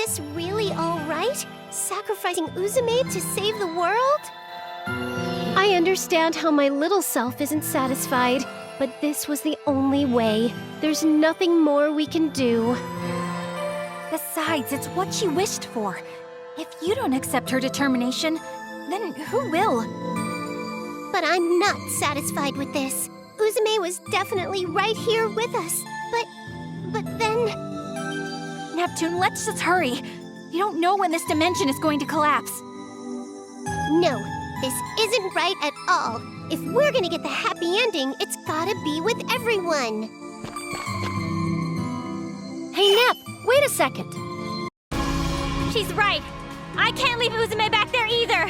this really all right? Sacrificing Uzume to save the world? I understand how my little self isn't satisfied, but this was the only way. There's nothing more we can do. Besides, it's what she wished for. If you don't accept her determination, then who will? But I'm not satisfied with this. Uzume was definitely right here with us. But then... Neptune, let's just hurry. You don't know when this dimension is going to collapse. No, this isn't right at all. If we're gonna get the happy ending, it's gotta be with everyone. Hey, Nep, wait a second. She's right. I can't leave Uzume back there either.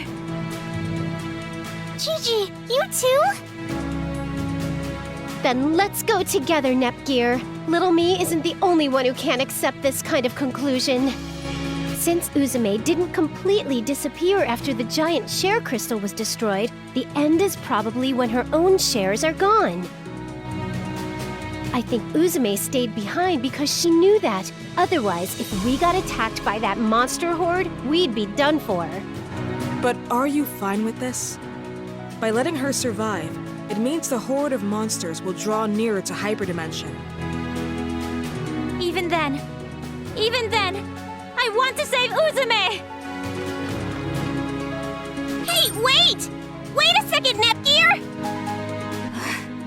Gigi, you too? Then let's go together, Nepgear. Little me isn't the only one who can't accept this kind of conclusion. Since Uzume didn't completely disappear after the giant share crystal was destroyed, the end is probably when her own shares are gone. I think Uzume stayed behind because she knew that. Otherwise, if we got attacked by that monster horde, we'd be done for. But are you fine with this? By letting her survive, it means the horde of monsters will draw nearer to hyperdimension. Even then, I want to save Uzume! Hey, wait! Wait a second, Nepgear!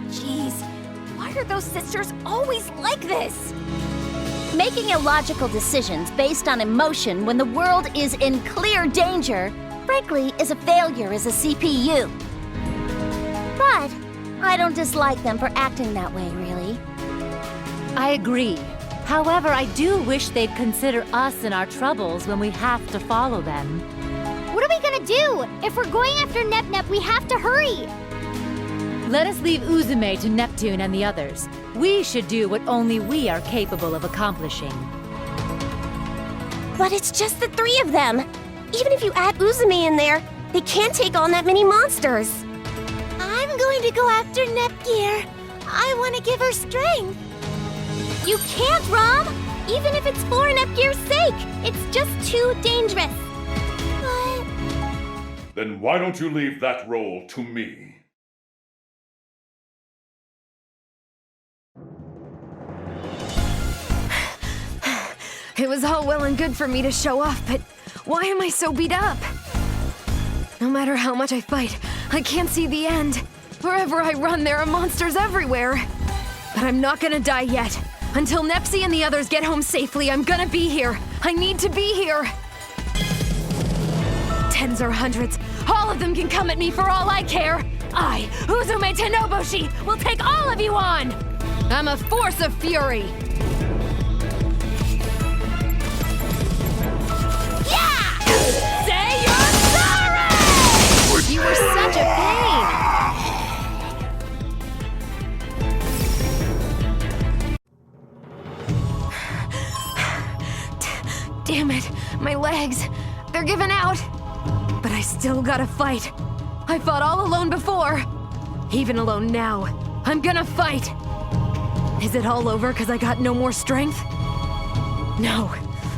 Jeez, why are those sisters always like this? Making illogical decisions based on emotion when the world is in clear danger, frankly, is a failure as a CPU. But I don't dislike them for acting that way, really. I agree. However, I do wish they'd consider us in our troubles when we have to follow them. What are we gonna do? If we're going after Nep, we have to hurry! Let us leave Uzume to Neptune and the others. We should do what only we are capable of accomplishing. But it's just the three of them. Even if you add Uzume in there, they can't take on that many monsters. I'm going to go after Nepgear. I want to give her strength. You can't, Rom! Even if it's for Nepgear's sake, it's just too dangerous. But... Then why don't you leave that role to me? It was all well and good for me to show off, but why am I so beat up? No matter how much I fight, I can't see the end. Wherever I run, there are monsters everywhere. But I'm not gonna die yet. Until Nepsi and the others get home safely, I'm gonna be here. I need to be here. Tens or hundreds, all of them can come at me for all I care. I, Uzume Tenoboshi, will take all of you on! I'm a force of fury! Yeah! Say you're sorry! You were such a pain! Damn it, my legs, they're giving out. But I still gotta fight. I fought all alone before. Even alone now, I'm gonna fight. Is it all over because I got no more strength? No,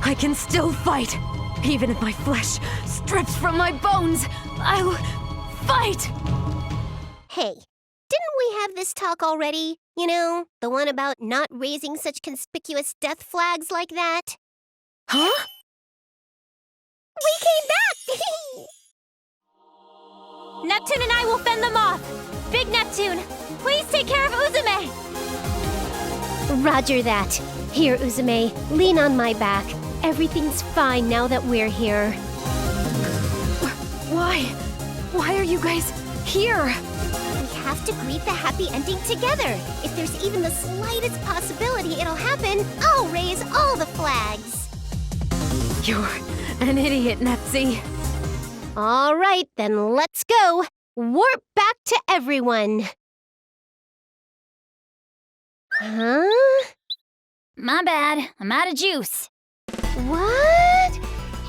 I can still fight. Even if my flesh strips from my bones, I'll fight! Hey, didn't we have this talk already? You know, the one about not raising such conspicuous death flags like that? Huh? We came back! Neptune and I will fend them off! Big Neptune, please take care of Uzume! Roger that. Here, Uzume, lean on my back. Everything's fine now that we're here. Why? Why are you guys here? We have to greet the happy ending together. If there's even the slightest possibility it'll happen, I'll raise all the flags. You're an idiot, Nepsi. All right, then let's go. Warp back to everyone. Huh? My bad, I'm out of juice. What?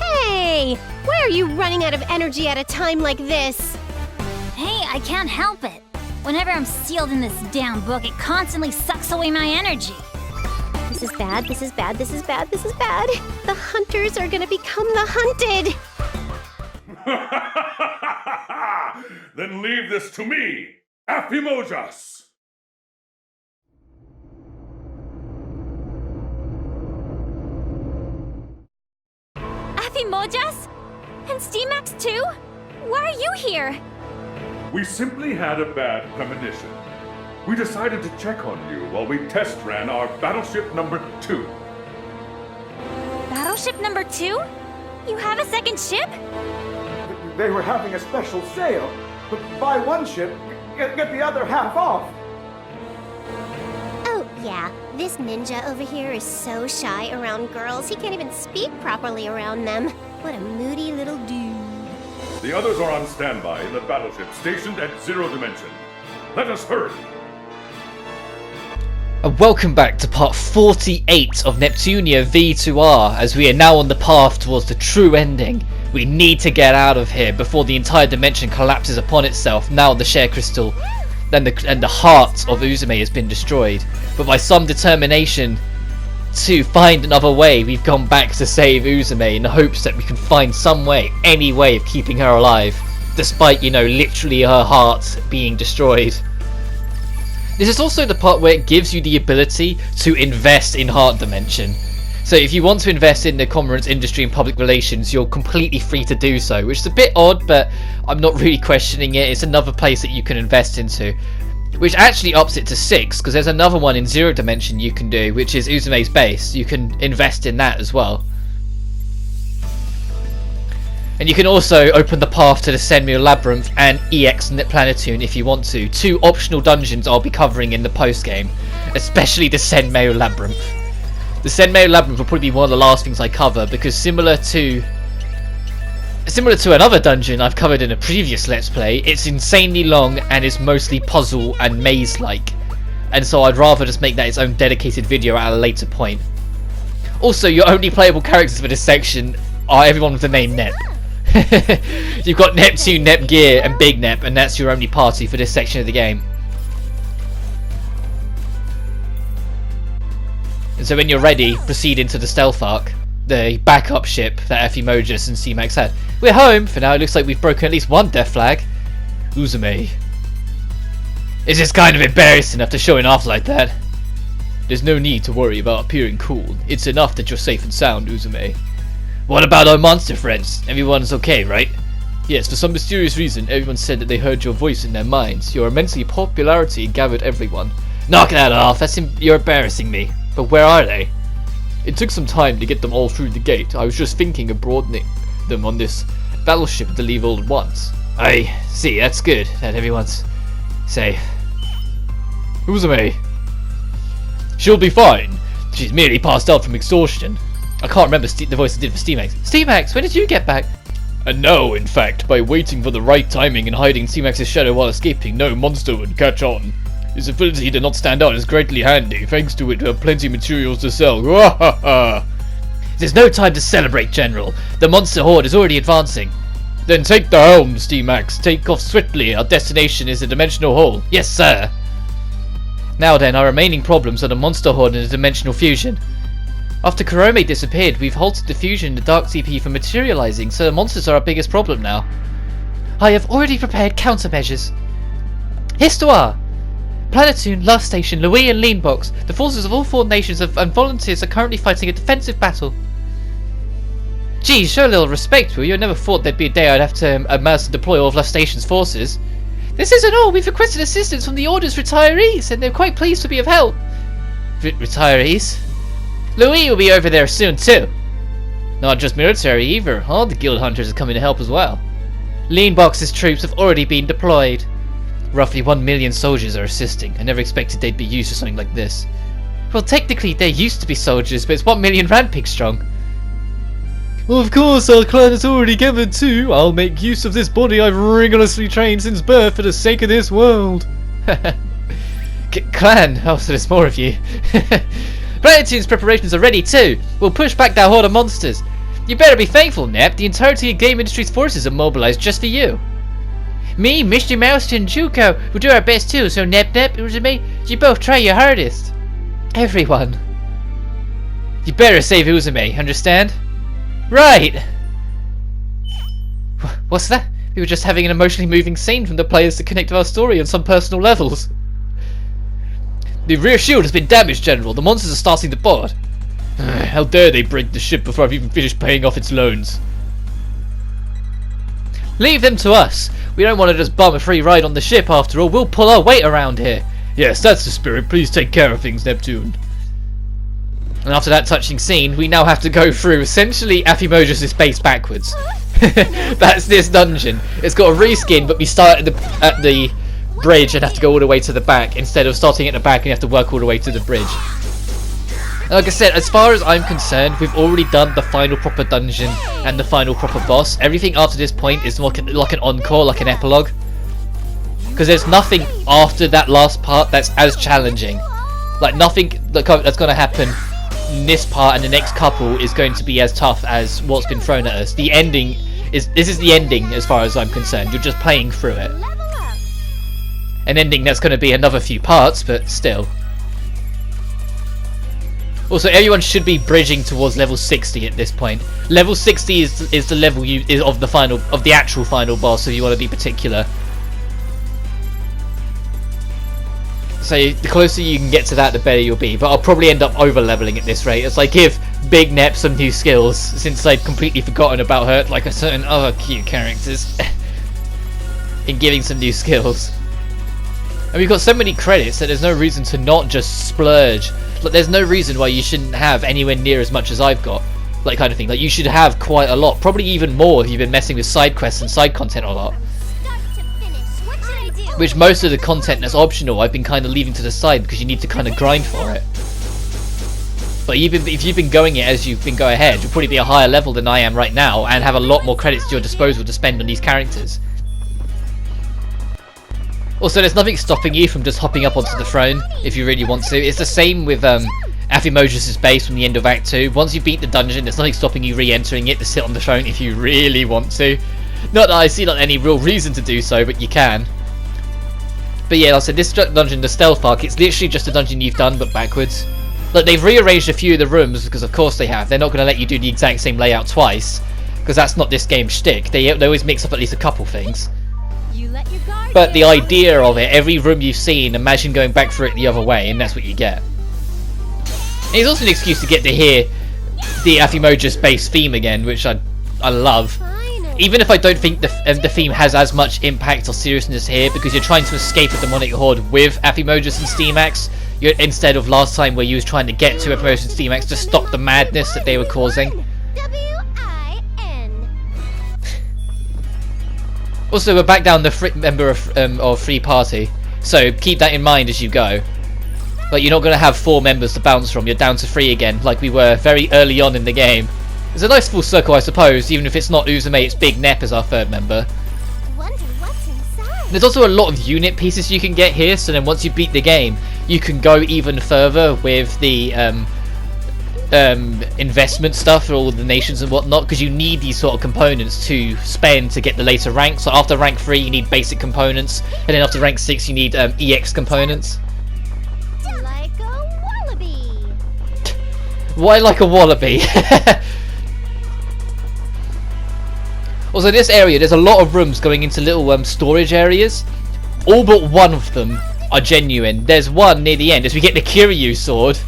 Hey, why are you running out of energy at a time like this? Hey, I can't help it. Whenever I'm sealed in this damn book, it constantly sucks away my energy. The This is bad, this is bad, this is bad, this is bad. The hunters are gonna become the hunted. Then leave this to me, Aphimojas! Aphimojas? And Steamax too? Why are you here? We simply had a bad premonition. We decided to check on you while we test ran our battleship number 2. Battleship number 2? You have a second ship? They were having a special sale. Buy one ship, get the other half off. Oh, yeah. This ninja over here is so shy around girls, he can't even speak properly around them. What a moody little dude. The others are on standby in the battleship stationed at 0 Dimension. Let us hurry. And welcome back to part 48 of Neptunia VIIR, as we are now on the path towards the true ending. We need to get out of here before the entire dimension collapses upon itself now the share crystal and the heart of Uzume has been destroyed. But by some determination to find another way, we've gone back to save Uzume in the hopes that we can find some way, any way of keeping her alive, despite, you know, literally her heart being destroyed. This is also the part where it gives you the ability to invest in Heart Dimension. So if you want to invest in the Commerce industry and public relations, you're completely free to do so, which is a bit odd, but I'm not really questioning it. It's another place that you can invest into, which actually ups it to 6, because there's another one in 0 Dimension you can do, which is Uzume's base. You can invest in that as well. And you can also open the path to the Senmeo Labyrinth and EX Planetune if you want to. 2 optional dungeons I'll be covering in the post-game, especially the Senmeo Labyrinth. The Senmeo Labyrinth will probably be one of the last things I cover, because similar to another dungeon I've covered in a previous Let's Play, it's insanely long and is mostly puzzle and maze-like. And so I'd rather just make that its own dedicated video at a later point. Also, your only playable characters for this section are everyone with the name Nep. You've got Neptune, Nepgear and Big Nep, and that's your only party for this section of the game. And so when you're ready, proceed into the stealth arc, the backup ship that Aphimojas and C-Max had. We're home! For now it looks like we've broken at least one death flag. Uzume. It's just kind of embarrassing after showing off like that. There's no need to worry about appearing cool. It's enough that you're safe and sound, Uzume. What about our monster friends? Everyone's okay, right? Yes, for some mysterious reason, everyone said that they heard your voice in their minds. Your immense popularity gathered everyone. Knock that off, you're embarrassing me. But where are they? It took some time to get them all through the gate. I was just thinking of broadening them on this battleship to leave all at once. I see, that's good, that everyone's safe. Uzume. She'll be fine. She's merely passed out from exhaustion. I can't remember the voice I did for Steamax. Steamax, when did you get back? And now, in fact, by waiting for the right timing and hiding Steamax's shadow while escaping, no monster would catch on. His ability to not stand out is greatly handy. Thanks to it, we have plenty of materials to sell. There's no time to celebrate, General. The monster horde is already advancing. Then take the helm, Steamax. Take off swiftly. Our destination is a dimensional hole. Yes, sir. Now then, our remaining problems are the monster horde and the dimensional fusion. After Kurome disappeared, we've halted the fusion in the Dark CP from materializing, so the monsters are our biggest problem now. I have already prepared countermeasures. Histoire! Planetune, Love Station, Louis and Leanbox. The forces of all 4 nations and volunteers are currently fighting a defensive battle. Geez, show a little respect, will you? I never thought there'd be a day I'd have to amass and deploy all of Love Station's forces. This isn't all. We've requested assistance from the Order's retirees, and they're quite pleased to be of help. Retirees? Louis will be over there soon too. Not just military either, all the guild hunters are coming to help as well. Leanbox's troops have already been deployed. Roughly 1 million soldiers are assisting. I never expected they'd be used for something like this. Well, technically they used to be soldiers, but it's 1 million rampig strong. Well, of course, our clan is already gathered too. I'll make use of this body I've rigorously trained since birth for the sake of this world. Clan? Oh, so there's more of you. Planetune's preparations are ready too. We'll push back that horde of monsters. You better be thankful, Nep. The entirety of Game Industry's forces are mobilized just for you. Me, Mr. Mouse, and Juko will do our best too, so Nep, Uzume, you both try your hardest. Everyone. You better save Uzume, understand? Right! What's that? We were just having an emotionally moving scene from the players to connect to our story on some personal levels. The rear shield has been damaged, General. The monsters are starting to board. How dare they break the ship before I've even finished paying off its loans. Leave them to us. We don't want to just bum a free ride on the ship after all. We'll pull our weight around here. Yes, that's the spirit. Please take care of things, Neptune. And after that touching scene, we now have to go through essentially Aphimojus' base backwards. That's this dungeon. It's got a reskin, but we start at the bridge and have to go all the way to the back instead of starting at the back and you have to work all the way to the bridge. And like I said, as far as I'm concerned, we've already done the final proper dungeon and the final proper boss. Everything after this point is like an encore, like an epilogue. Because there's nothing after that last part that's as challenging. Like nothing that's going to happen in this part and the next couple is going to be as tough as what's been thrown at us. The ending is, this is the ending as far as I'm concerned. You're just playing through it. An ending that's going to be another few parts, but still. Also, everyone should be bridging towards level 60 at this point. Level 60 is the level of the actual final boss, if you want to be particular. So the closer you can get to that, the better you'll be. But I'll probably end up over-leveling at this rate as I give Big Nep some new skills, since I'd completely forgotten about her, like a certain other cute characters, in giving some new skills. And we've got so many credits that there's no reason to not just splurge. Like, there's no reason why you shouldn't have anywhere near as much as I've got. Like, kind of thing. Like, you should have quite a lot. Probably even more if you've been messing with side quests and side content a lot. Which most of the content that's optional I've been kind of leaving to the side because you need to kind of grind for it. But if you've been going it as you've been going ahead, you'll probably be a higher level than I am right now and have a lot more credits to your disposal to spend on these characters. Also, there's nothing stopping you from just hopping up onto the throne if you really want to. It's the same with Aphimojus' base from the end of Act 2. Once you beat the dungeon, there's nothing stopping you re-entering it to sit on the throne if you really want to. Not that I see any real reason to do so, but you can. But yeah, like I said, this dungeon, the Stealth Arc, it's literally just a dungeon you've done, but backwards. Like, they've rearranged a few of the rooms, because of course they have. They're not going to let you do the exact same layout twice, because that's not this game's shtick. They always mix up at least a couple things. But the idea of it, every room you've seen, imagine going back through it the other way, and that's what you get. And it's also an excuse to get to hear the Aphimojus base theme again, which I love. Even if I don't think the theme has as much impact or seriousness here, because you're trying to escape a demonic horde with Aphimojus and Steamax, instead of last time where you was trying to get to Aphimojus and Steamax to stop the madness that they were causing. Also, we're back down the member of Free Party, so keep that in mind as you go. Like, you're not going to have 4 members to bounce from, you're down to 3 again, like we were very early on in the game. It's a nice full circle, I suppose, even if it's not Uzume, it's Big Nep as our 3rd member. There's also a lot of unit pieces you can get here, so then once you beat the game, you can go even further with the investment stuff for all the nations and whatnot, because you need these sort of components to spend to get the later ranks. So after rank 3 you need basic components, and then after rank 6 you need EX components. Like a wallaby. Why like a wallaby? Also, in this area there's a lot of rooms going into little storage areas. All but one of them are genuine. There's one near the end as we get the Kiryu sword.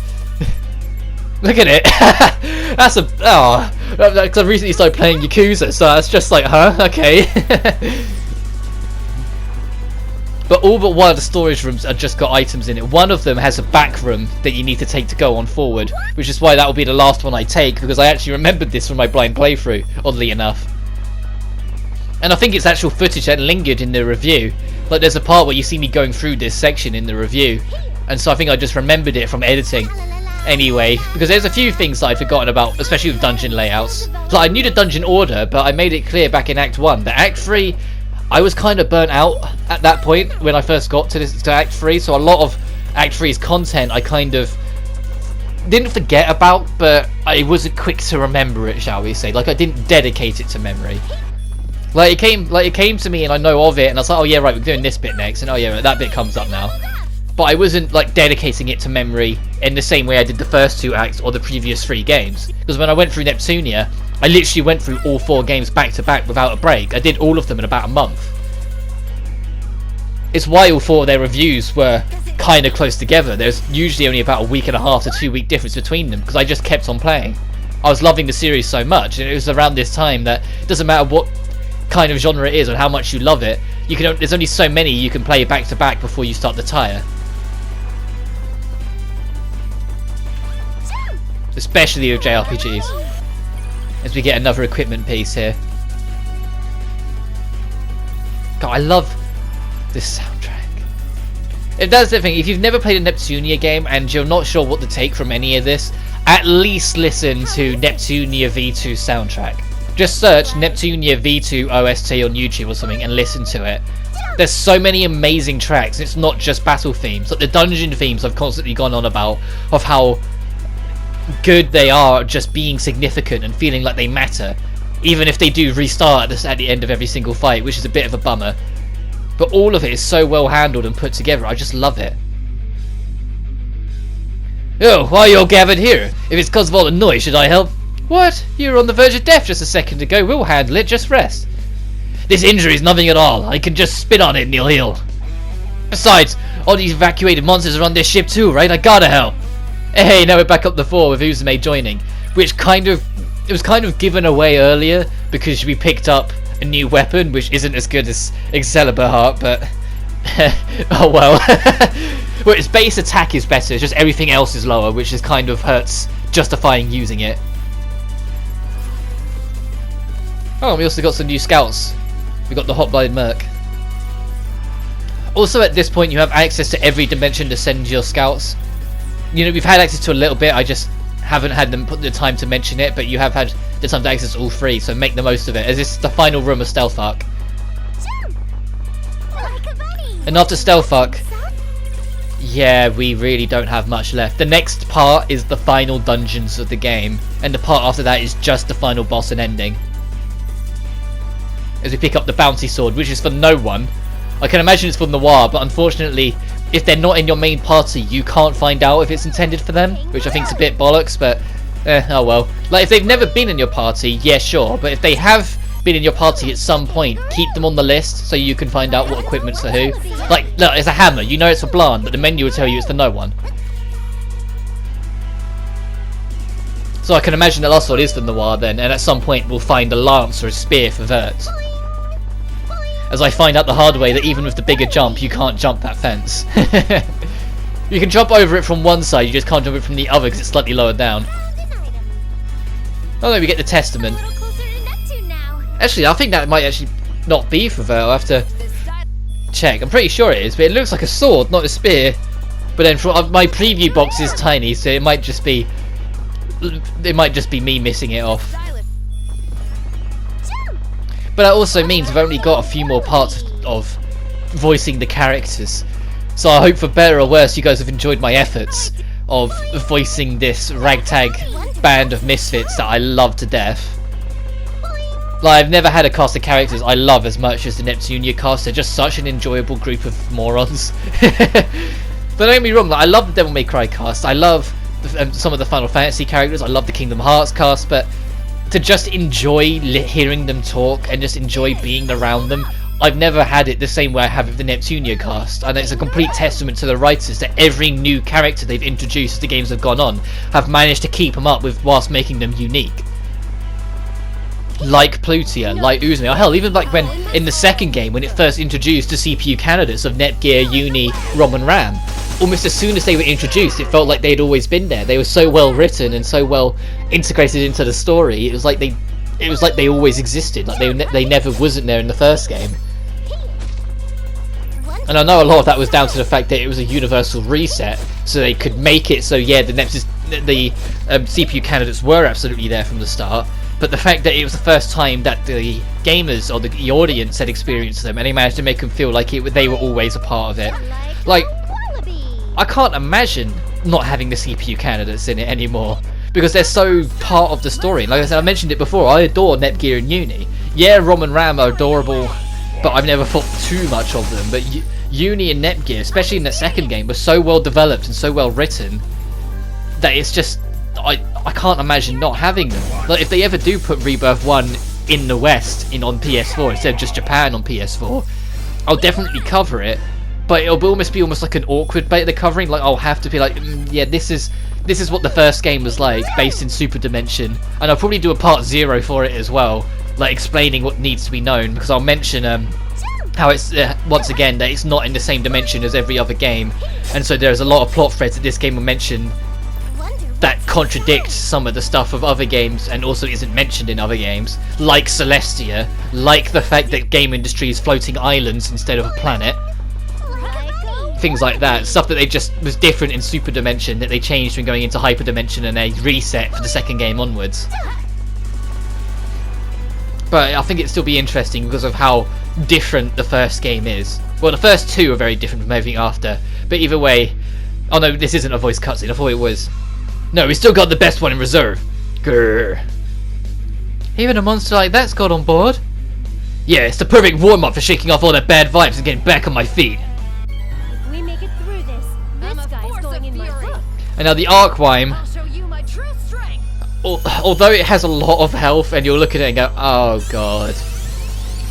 Look at it. That's a... oh. Because I recently started playing Yakuza, so it's just like, huh? Okay. But all but one of the storage rooms have just got items in it. One of them has a back room that you need to take to go on forward, which is why that will be the last one I take, because I actually remembered this from my blind playthrough, oddly enough. And I think it's actual footage that lingered in the review. Like, there's a part where you see me going through this section in the review, and so I think I just remembered it from editing. Anyway, because there's a few things that I'd forgotten about, especially with dungeon layouts. So I knew the dungeon order, but I made it clear back in Act 1 that Act 3, I was kind of burnt out at that point when I first got to Act 3, so a lot of Act 3's content I kind of didn't forget about, but I wasn't quick to remember it, shall we say. Like, I didn't dedicate it to memory. Like, it came to me and I know of it, and I was like, oh yeah, right, we're doing this bit next, and oh yeah, that bit comes up now. but I wasn't like dedicating it to memory in the same way I did the first 2 acts or the previous 3 games. Because when I went through Neptunia, I literally went through all 4 games back to back without a break. I did all of them in about a month. It's why all 4 of their reviews were kind of close together. There's usually only about a week and a half to 2 week difference between them, because I just kept on playing. I was loving the series so much, and it was around this time that it doesn't matter what kind of genre it is or how much you love it, there's only so many you can play back to back before you start to tire. Especially with JRPGs. As we get another equipment piece here. God, I love this soundtrack. If that's the thing, if you've never played a Neptunia game and you're not sure what to take from any of this, at least listen to Neptunia V2 soundtrack. Just search Neptunia V2 OST on YouTube or something and listen to it. There's so many amazing tracks. It's not just battle themes. Like the dungeon themes I've constantly gone on about, of how good they are just being significant and feeling like they matter, even if they do restart at the end of every single fight, which is a bit of a bummer. But all of it is so well handled and put together. I just love it. Oh, why are you all gathered here? If it's because of all the noise, should I help? What? You were on the verge of death just a second ago. We'll handle it. Just rest. This injury is nothing at all. I can just spit on it and you'll heal. Besides, all these evacuated monsters are on this ship too, right? I gotta help. Hey, now we're back up the 4 with Uzume joining, which it was kind of given away earlier because we picked up a new weapon, which isn't as good as Excalibur Heart, but oh well. Well, its base attack is better, it's just everything else is lower, which is kind of hurts justifying using it. Oh, we also got some new scouts. We got the Hot-Blooded Merc. Also, at this point, you have access to every dimension to send your scouts. You know, we've had access to a little bit, I just haven't had them put the time to mention it, but you have had the time to access all 3, so make the most of it, as this is the final room of Stealth Arc. And after Stealth Arc, yeah, we really don't have much left. The next part is the final dungeons of the game, and the part after that is just the final boss and ending. As we pick up the bounty sword, which is for no one. I can imagine it's for Noir, but unfortunately, if they're not in your main party, you can't find out if it's intended for them, which I think is a bit bollocks, but oh well. Like, if they've never been in your party, yeah, sure, but if they have been in your party at some point, keep them on the list so you can find out what equipment's for who. Like, look, it's a hammer, you know it's for Blanc, but the menu will tell you it's for no one. So I can imagine the last sword is for Noir then, and at some point we'll find a lance or a spear for Vert. As I find out the hard way that even with the bigger jump, you can't jump that fence. You can jump over it from one side, you just can't jump it from the other because it's slightly lower down. Oh no, we get the Testament. Actually, I think that might actually not be for Vert. I'll have to check. I'm pretty sure it is, but it looks like a sword, not a spear. But then my preview box is tiny, so it might just be me missing it off. But that also means I've only got a few more parts of voicing the characters. So I hope for better or worse you guys have enjoyed my efforts of voicing this ragtag band of misfits that I love to death. Like, I've never had a cast of characters I love as much as the Neptunia cast. They're just such an enjoyable group of morons. But don't get me wrong, like, I love the Devil May Cry cast. I love some of the Final Fantasy characters. I love the Kingdom Hearts cast, but to just enjoy hearing them talk and just enjoy being around them, I've never had it the same way I have with the Neptunia cast, and it's a complete testament to the writers that every new character they've introduced as the games have gone on have managed to keep them up with whilst making them unique. Like Plutia, like Uzume, or hell, even like when in the second game when it first introduced the CPU candidates of Netgear, Uni, ROM and RAM, almost as soon as they were introduced it felt like they'd always been there. They were so well written and so well integrated into the story, it was like they always existed, like they never wasn't there in the first game. And I know a lot of that was down to the fact that it was a universal reset, so they could make it so yeah, the CPU candidates were absolutely there from the start. But the fact that it was the first time that the gamers or the audience had experienced them, and they managed to make them feel like they were always a part of it. Like, I can't imagine not having the CPU candidates in it anymore, because they're so part of the story. Like I said, I mentioned it before, I adore Netgear and Uni. Yeah, ROM and RAM are adorable, but I've never thought too much of them. But Uni and Netgear, especially in the second game, were so well developed and so well written that it's just I can't imagine not having them. Like if they ever do put Rebirth 1 in the West on PS4 instead of just Japan on PS4, I'll definitely cover it. But it'll almost be like an awkward bit they're covering. Like I'll have to be like, yeah, this is what the first game was like, based in Super Dimension, and I'll probably do a part 0 for it as well, like explaining what needs to be known, because I'll mention how it's once again that it's not in the same dimension as every other game, and so there's a lot of plot threads that this game will mention that contradict some of the stuff of other games and also isn't mentioned in other games, like Celestia, like the fact that game industry is floating islands instead of a planet. Things like that, stuff that they just was different in Super Dimension that they changed when going into Hyper Dimension and they reset for the second game onwards. But I think it'd still be interesting because of how different the first game is. Well, the first two are very different from everything after, but either way... Oh no, this isn't a voice cutscene, I thought it was. No, we still got the best one in reserve. Grrr. Even a monster like that's got on board. Yeah, it's the perfect warm-up for shaking off all the bad vibes and getting back on my feet. And now the Arcwime, although it has a lot of health and you'll look at it and go, oh god,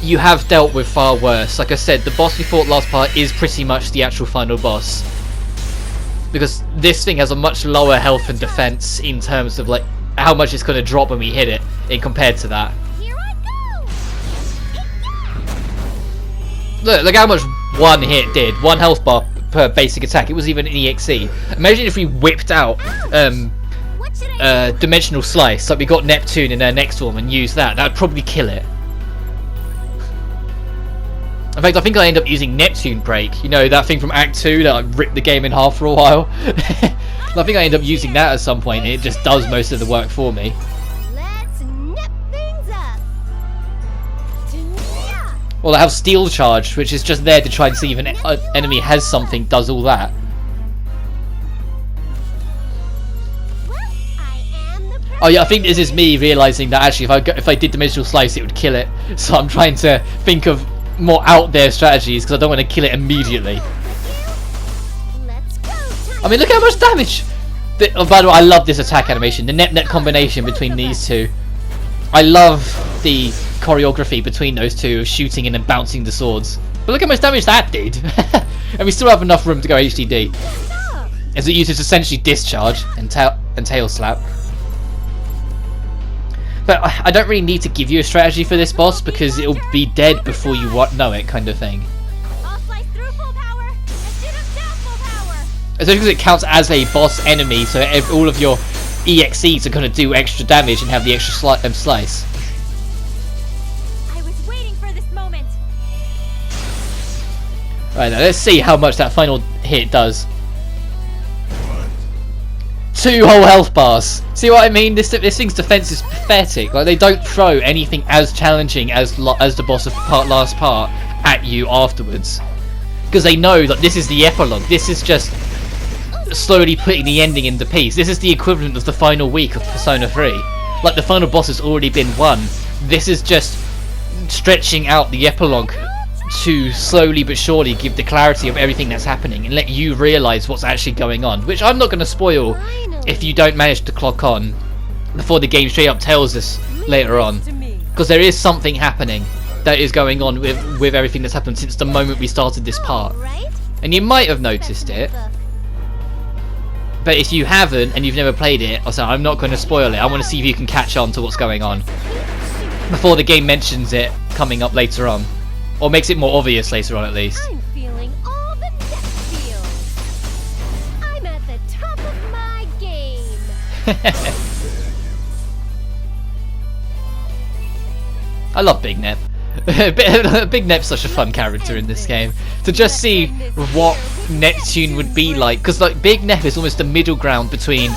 you have dealt with far worse. Like I said, the boss we fought last part is pretty much the actual final boss, because this thing has a much lower health and defense in terms of like how much it's going to drop when we hit it in compared to that. Look how much one hit did. 1 health bar per basic attack. It was even an EXE. Imagine if we whipped out Dimensional Slice, like we got Neptune in our next form, and used that. That would probably kill it. In fact, I think I end up using Neptune Break. You know, that thing from Act 2 that I ripped the game in half for a while. I think I end up using that at some point, and it just does most of the work for me. Well, I have Steel Charge, which is just there to try and see if an enemy has something, does all that. Oh yeah, I think this is me realising that actually if I did Dimensional Slice it would kill it. So I'm trying to think of more out there strategies because I don't want to kill it immediately. I mean, look how much damage! Oh, by the way, I love this attack animation, the net combination between these two. I love the choreography between those two, shooting and then bouncing the swords. But look how much damage that did! And we still have enough room to go HDD. As it uses essentially Discharge and Tail Slap. But I don't really need to give you a strategy for this boss because it'll be dead before you know it, kind of thing. Especially because it counts as a boss enemy, so all of your EXEs are going to do extra damage and have the extra slice. I was waiting for this moment. Right, now let's see how much that final hit does. 2 whole health bars. See what I mean? This thing's defense is pathetic. Like, they don't throw anything as challenging as the boss of last part at you afterwards, because they know that this is the epilogue. This is just slowly putting the ending into peace. This is the equivalent of the final week of Persona 3. Like, the final boss has already been won. This is just stretching out the epilogue to slowly but surely give the clarity of everything that's happening and let you realise what's actually going on, which I'm not going to spoil if you don't manage to clock on before the game straight up tells us later on, because there is something happening that is going on with everything that's happened since the moment we started this part, and you might have noticed it. But if you haven't and you've never played it, I'm not going to spoil it. I want to see if you can catch on to what's going on before the game mentions it coming up later on, or makes it more obvious later on at least. I'm feeling all the net feels. I'm at the top of my game. I love Big Nep. Big Nep's such a fun character in this game. To just see what Neptune would be like, because like Big Nep is almost the middle ground between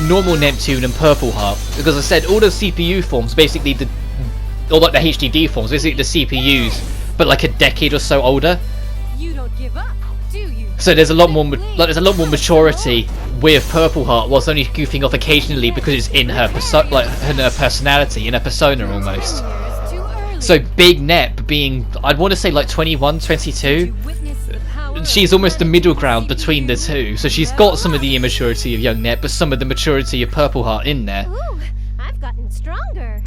normal Neptune and Purple Heart. Because I said all the CPU forms, basically or like the HDD forms, basically the CPUs, but like a decade or so older. You don't give up, do you? So there's a lot more maturity with Purple Heart, whilst only goofing off occasionally because it's in her personality, in her persona almost. So Big Nep being, I'd want to say like 21, 22, she's almost the middle ground between the two. So she's got some of the immaturity of young Nep, but some of the maturity of Purple Heart in there. Ooh, I've gotten stronger.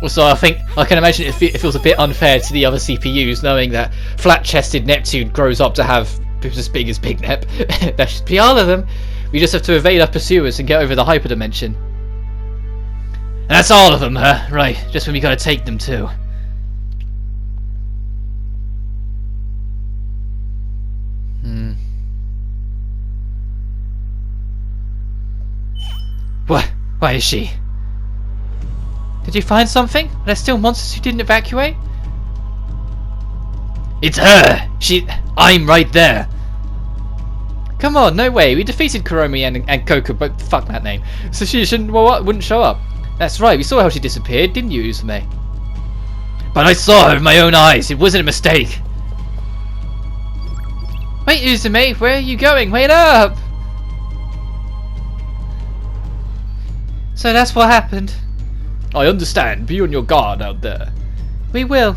Also, I think I can imagine it feels a bit unfair to the other CPUs, knowing that flat-chested Neptune grows up to have boobs as big as Big Nep. That should be all of them. We just have to evade our pursuers and get over the hyperdimension. And that's all of them, huh? Right, just when we gotta take them too. What? Why is she? Did you find something? Are there still monsters who didn't evacuate? It's her! I'm right there! Come on, no way. We defeated Kuromi and Coco, but fuck that name. So she wouldn't show up. That's right, we saw how she disappeared, didn't you, Uzume? But I saw her with my own eyes. It wasn't a mistake. Wait, Uzume, where are you going? Wait up! So that's what happened. I understand. Be on your guard out there. We will.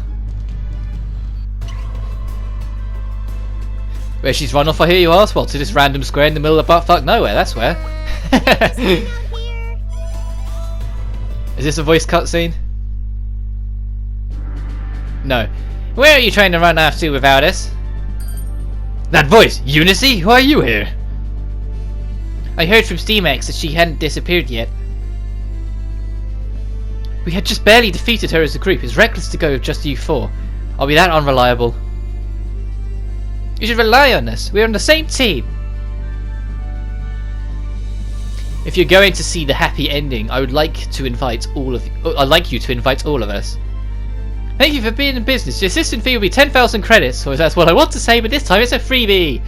Where she's run off, I hear you ask? Well, to this random square in the middle of buttfuck nowhere, that's where. Is this a voice cutscene? No. Where are you trying to run after without us? That voice! Unicy? Why are you here? I heard from SteamX that she hadn't disappeared yet. We had just barely defeated her as a group. It's reckless to go with just you four. Are we that unreliable? You should rely on us. We're on the same team. If you're going to see the happy ending, I would like to invite all of you. I'd like you to invite all of us. Thank you for being in business. Your assistant fee will be 10,000 credits, or that's what I want to say, but this time it's a freebie.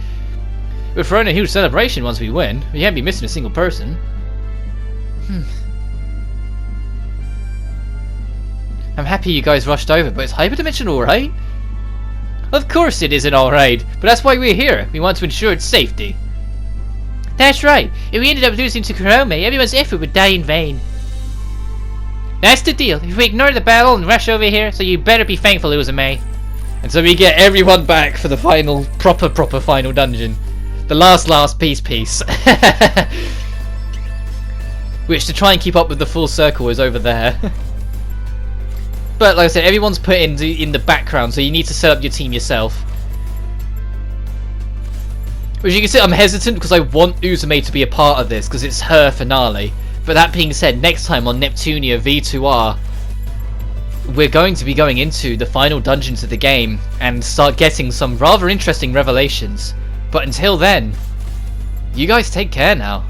We're throwing a huge celebration once we win. We can't be missing a single person. I'm happy you guys rushed over, but is hyperdimension alright? Of course it isn't alright, but that's why we're here. We want to ensure its safety. That's right. If we ended up losing to Kurome, everyone's effort would die in vain. That's the deal. If we ignore the battle and rush over here, so you better be thankful, Uzume. And so we get everyone back for the final, proper final dungeon. The last piece. Which, to try and keep up with the full circle, is over there. But like I said, everyone's put in the background, so you need to set up your team yourself. Which you can see, I'm hesitant because I want Uzume to be a part of this, because it's her finale. But that being said, next time on Neptunia VIIR, we're going to be going into the final dungeons of the game and start getting some rather interesting revelations. But until then, you guys take care now.